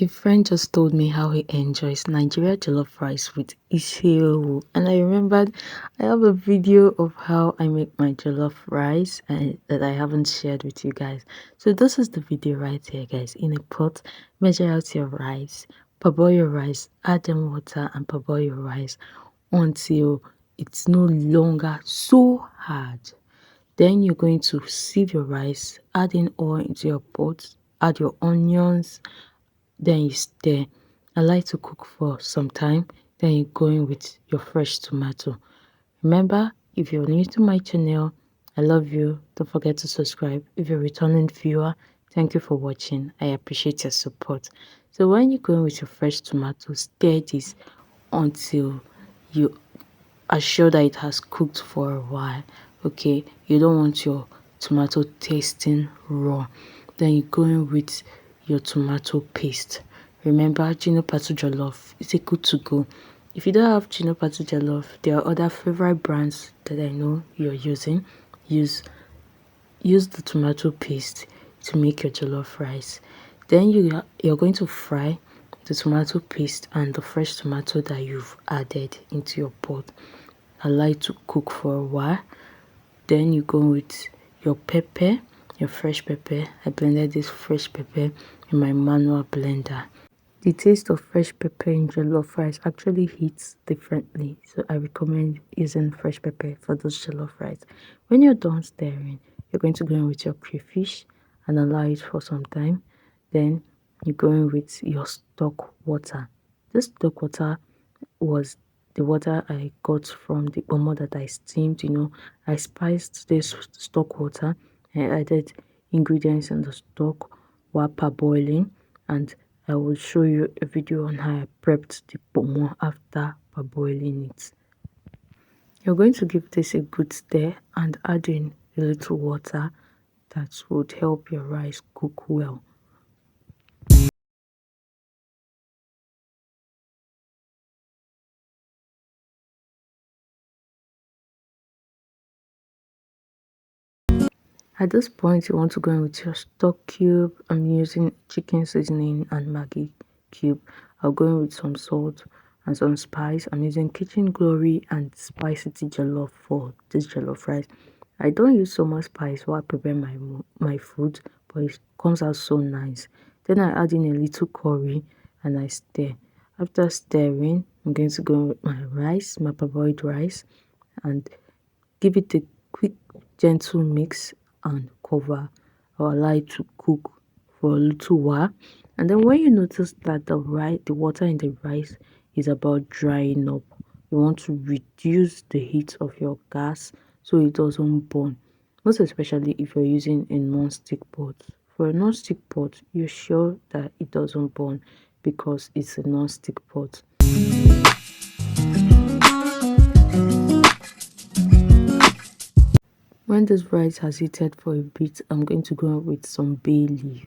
A friend just told me how he enjoys Nigeria jollof rice with Isiru, and I remembered I have a video of how I make my jollof rice and that I haven't shared with you guys. So this is the video right here, guys. In a pot, measure out your rice, parboil your rice, add in water and parboil your rice until it's no longer so hard. Then you're going to sieve your rice, add in oil into your pot, add your onions, then you stir. I like to cook for some time, then you go in with your fresh tomato. Remember, if you're new to my channel, I love you. Don't forget to subscribe. If you're a returning viewer, thank you for watching. I appreciate your support. So when you go in with your fresh tomato, stir this until you are sure that it has cooked for a while. Okay, you don't want your tomato tasting raw. Then you go in with your tomato paste. Remember, Patu Jollof is a good to go. If you don't have Patu Jollof, there are other favorite brands that I know you're using. Use the tomato paste to make your jollof rice. Then you're going to fry the tomato paste and the fresh tomato that you've added into your pot. I like to cook for a while. Then you go with your pepper, your fresh pepper. I blended this fresh pepper in my manual blender. The taste of fresh pepper in jollof rice actually hits differently, so I recommend using fresh pepper for those jollof rice. When you're done stirring, you're going to go in with your crayfish and allow it for some time. Then you go in with your stock water. This stock water was the water I got from the omo that I steamed. I spiced this stock water and added ingredients in the stock while parboiling, and I will show you a video on how I prepped the pomo after parboiling it. You're going to give this a good stir and add in a little water that would help your rice cook well. At this point, you want to go in with your stock cube. I'm using chicken seasoning and Maggi cube. I'll go in with some salt and some spice. I'm using kitchen glory and spicy jollof for this jollof rice. I don't use so much spice while I prepare my food, but it comes out so nice. Then I add in a little curry and I stir. After stirring, I'm going to go in with my rice, my parboiled rice, and give it a quick gentle mix and cover or allow it to cook for a little while. And then when you notice that the water in the rice is about drying up, you want to reduce the heat of your gas so it doesn't burn, most especially if you're using a non-stick pot. For a non-stick pot, you're sure that it doesn't burn because it's a non-stick pot. When this rice has heated for a bit, I'm going to go with some bay leaf.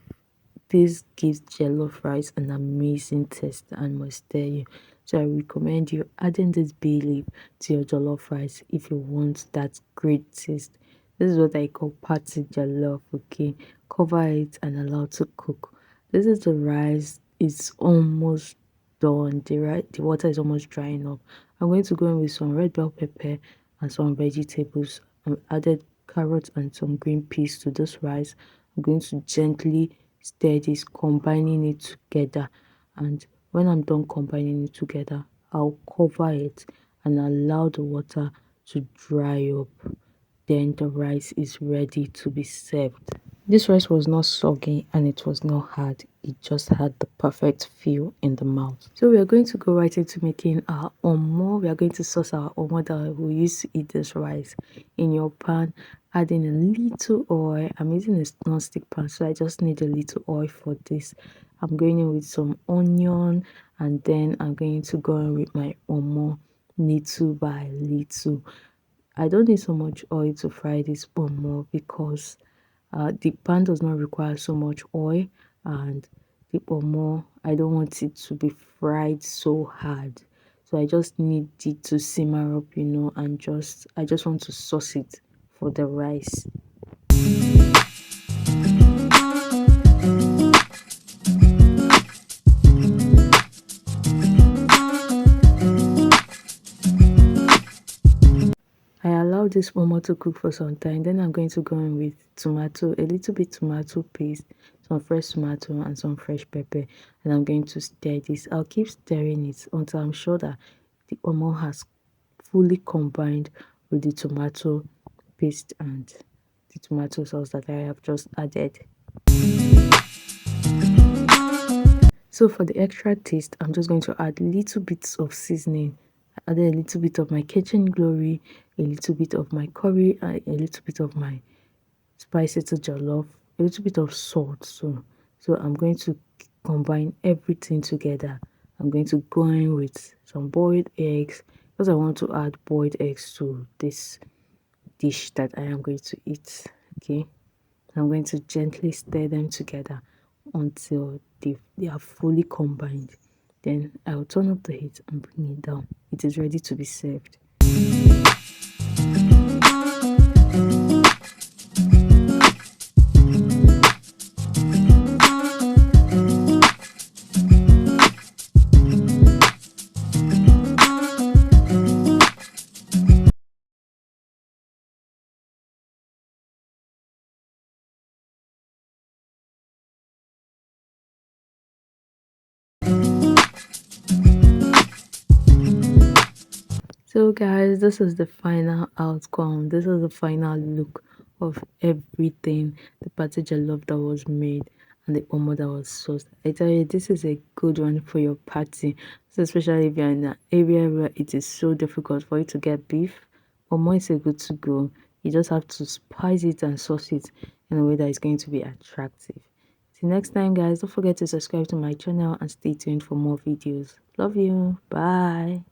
This gives jollof rice an amazing taste and must tell you. So I recommend you adding this bay leaf to your jollof rice if you want that great taste. This is what I call party jollof, okay? Cover it and allow it to cook. This is the rice. It's almost done. The water is almost drying up. I'm going to go in with some red bell pepper and some vegetables. I added carrots and some green peas to this rice. I'm going to gently stir this, combining it together, and when I'm done combining it together, I'll cover it and allow the water to dry up. Then the rice is ready to be served. This rice was not soggy and it was not hard. It just had the perfect feel in the mouth. So we are going to go right into making our omo. We are going to sauce our omo that we use to eat this rice. In your pan, add in a little oil. I'm using a non-stick pan, so I just need a little oil for this. I'm going in with some onion, and then I'm going to go in with my omo little by little. I don't need so much oil to fry this omo because the pan does not require so much oil, and the omo, I don't want it to be fried so hard. So I just need it to simmer up, and I just want to sauce it for the rice. allow this momo to cook for some time. Then I'm going to go in with tomato, a little bit tomato paste, some fresh tomato and some fresh pepper, and I'm going to stir this. I'll keep stirring it until I'm sure that the omo has fully combined with the tomato paste and the tomato sauce that I have just added. So for the extra taste, I'm just going to add little bits of seasoning. I added a little bit of my kitchen glory, a little bit of my curry, and a little bit of my spicy to jollof, a little bit of salt. So I'm going to combine everything together. I'm going to go in with some boiled eggs because I want to add boiled eggs to this dish that I am going to eat. Okay, I'm going to gently stir them together until they are fully combined. Then I will turn up the heat and bring it down. It is ready to be served. So guys, this is the final outcome. This is the final look of everything. The party jollof that was made and the omo that was sauced. I tell you, this is a good one for your party. So especially if you're in an area where it is so difficult for you to get beef, omo is a good to go. You just have to spice it and sauce it in a way that is going to be attractive. Till next time guys, don't forget to subscribe to my channel and stay tuned for more videos. Love you. Bye.